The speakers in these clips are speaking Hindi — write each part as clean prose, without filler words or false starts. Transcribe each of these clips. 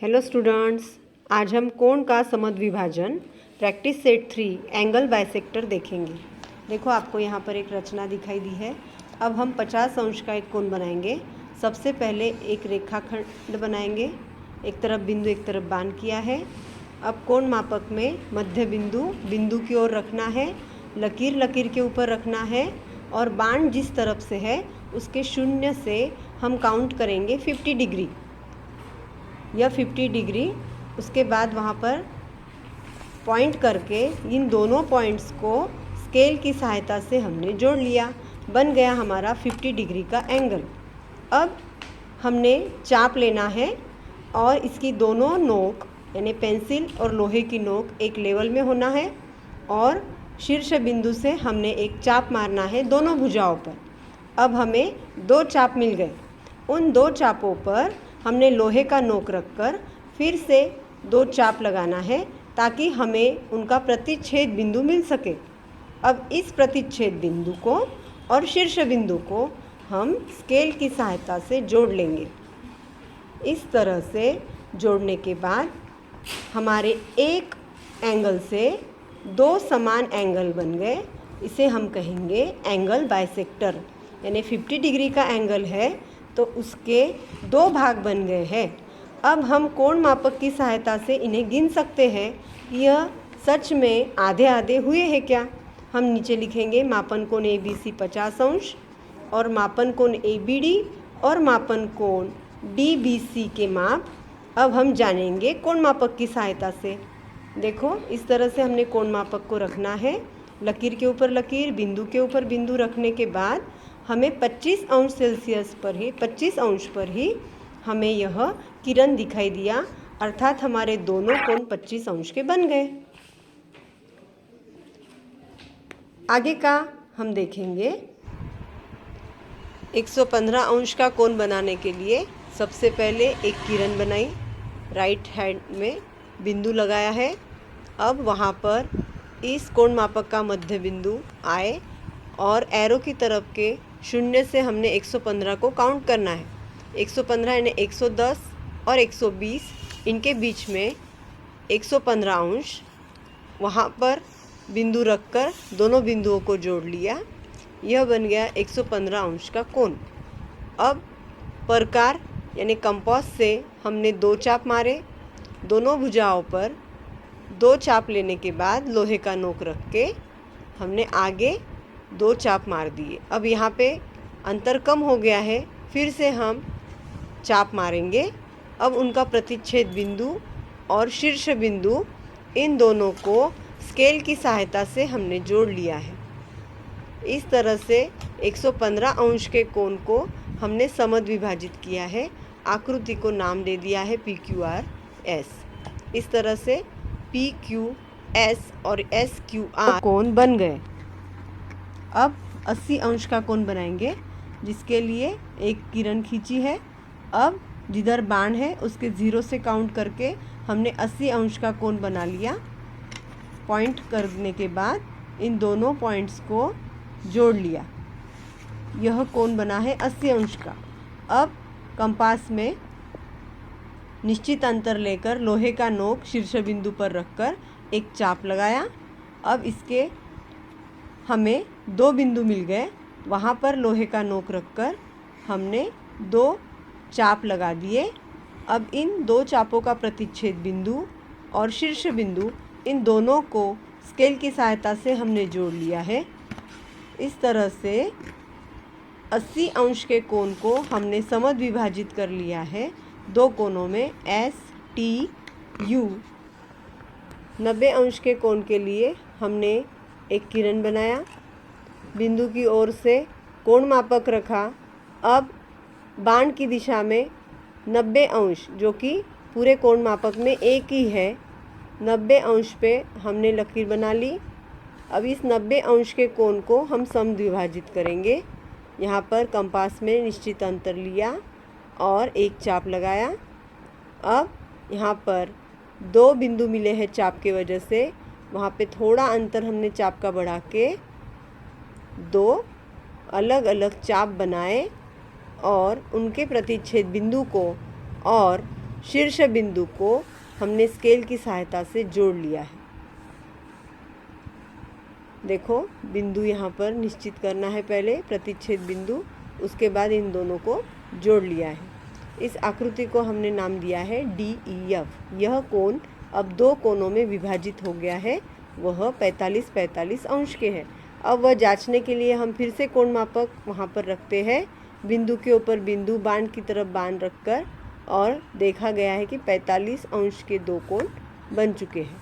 हेलो स्टूडेंट्स, आज हम कोण का समद्विभाजन प्रैक्टिस सेट 3 एंगल बाइसेक्टर देखेंगे। देखो, आपको यहाँ पर एक रचना दिखाई दी है। अब हम 50 अंश का एक कोण बनाएंगे। सबसे पहले एक रेखाखंड बनाएंगे, एक तरफ बिंदु एक तरफ बाण किया है। अब कोण मापक में मध्य बिंदु की ओर रखना है, लकीर लकीर के ऊपर रखना है और बाण जिस तरफ से है उसके शून्य से हम काउंट करेंगे 50 डिग्री या 50 डिग्री। उसके बाद वहाँ पर पॉइंट करके इन दोनों पॉइंट्स को स्केल की सहायता से हमने जोड़ लिया। बन गया हमारा 50 डिग्री का एंगल। अब हमने चाप लेना है और इसकी दोनों नोक यानी पेंसिल और लोहे की नोक एक लेवल में होना है और शीर्ष बिंदु से हमने एक चाप मारना है दोनों भुजाओं पर। अब हमें 2 चाप मिल गए। उन 2 चापों पर हमने लोहे का नोक रखकर फिर से 2 चाप लगाना है ताकि हमें उनका प्रतिच्छेद बिंदु मिल सके। अब इस प्रतिच्छेद बिंदु को और शीर्ष बिंदु को हम स्केल की सहायता से जोड़ लेंगे। इस तरह से जोड़ने के बाद हमारे एक एंगल से 2 समान एंगल बन गए। इसे हम कहेंगे एंगल बाइसेक्टर। यानी 50 डिग्री का एंगल है तो उसके 2 भाग बन गए हैं। अब हम कोण मापक की सहायता से इन्हें गिन सकते हैं कि यह सच में आधे आधे हुए हैं क्या। हम नीचे लिखेंगे मापन कोण ABC 50 अंश और मापन कोण ABD और मापन कोण DBC के माप अब हम जानेंगे कोण मापक की सहायता से। देखो, इस तरह से हमने कोण मापक को रखना है। लकीर के ऊपर लकीर, बिंदु के ऊपर बिंदु रखने के बाद हमें 25 अंश सेल्सियस पर ही 25 अंश पर ही हमें यह किरण दिखाई दिया, अर्थात हमारे दोनों कोण 25 अंश के बन गए। आगे का हम देखेंगे। 115 अंश का कोण बनाने के लिए सबसे पहले एक किरण बनाई, राइट हैंड में बिंदु लगाया है। अब वहाँ पर इस कोण मापक का मध्य बिंदु आए और एरो की तरफ के शून्य से हमने 115 को काउंट करना है। 115 यानी 110 और 120, इनके बीच में 115 अंश वहाँ पर बिंदु रखकर दोनों बिंदुओं को जोड़ लिया। यह बन गया 115 अंश का कोण। अब प्रकार यानी कंपास से हमने 2 चाप मारे। दोनों भुजाओं पर 2 चाप लेने के बाद लोहे का नोक रख के हमने आगे 2 चाप मार दिए। अब यहाँ पे अंतर कम हो गया है, फिर से हम चाप मारेंगे। अब उनका प्रतिच्छेद बिंदु और शीर्ष बिंदु इन दोनों को स्केल की सहायता से हमने जोड़ लिया है। इस तरह से 115 अंश के कोण को हमने समद्विभाजित किया है। आकृति को नाम दे दिया है PQRS। इस तरह से PQS और SQR कोण बन गए। अब 80 अंश का कोण बनाएंगे, जिसके लिए एक किरण खींची है। अब जिधर बाण है उसके 0 से काउंट करके हमने 80 अंश का कोण बना लिया। पॉइंट करने के बाद इन दोनों पॉइंट्स को जोड़ लिया। यह कोण बना है 80 अंश का। अब कंपास में निश्चित अंतर लेकर लोहे का नोक शीर्ष बिंदु पर रखकर एक चाप लगाया। अब इसके हमें 2 बिंदु मिल गए। वहाँ पर लोहे का नोक रखकर हमने 2 चाप लगा दिए। अब इन 2 चापों का प्रतिच्छेद बिंदु और शीर्ष बिंदु इन दोनों को स्केल की सहायता से हमने जोड़ लिया है। इस तरह से 80 अंश के कोण को हमने समद्विभाजित कर लिया है 2 कोणों में STU। 90 अंश के कोण के लिए हमने एक किरण बनाया, बिंदु की ओर से कोण मापक रखा। अब बाण की दिशा में 90 अंश, जो कि पूरे कोण मापक में एक ही है, 90 अंश पे हमने लकीर बना ली। अब इस 90 अंश के कोण को हम समद्विभाजित करेंगे। यहाँ पर कंपास में निश्चित अंतर लिया और एक चाप लगाया। अब यहाँ पर 2 बिंदु मिले हैं चाप के वजह से, वहाँ पे थोड़ा अंतर हमने चाप का बढ़ा के 2 अलग अलग चाप बनाए और उनके प्रतिच्छेद बिंदु को और शीर्ष बिंदु को हमने स्केल की सहायता से जोड़ लिया है। देखो, बिंदु यहाँ पर निश्चित करना है, पहले प्रतिच्छेद बिंदु, उसके बाद इन दोनों को जोड़ लिया है। इस आकृति को हमने नाम दिया है DEF। यह कोण अब दो कोणों में विभाजित हो गया है, वह 45-45 अंश के है। अब वह जांचने के लिए हम फिर से कोण मापक वहाँ पर रखते हैं, बिंदु के ऊपर बिंदु, बाण की तरफ बाण रखकर, और देखा गया है कि 45 अंश के दो कोण बन चुके हैं।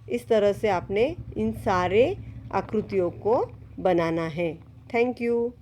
इस तरह से आपने इन सारे आकृतियों को बनाना है। Thank you.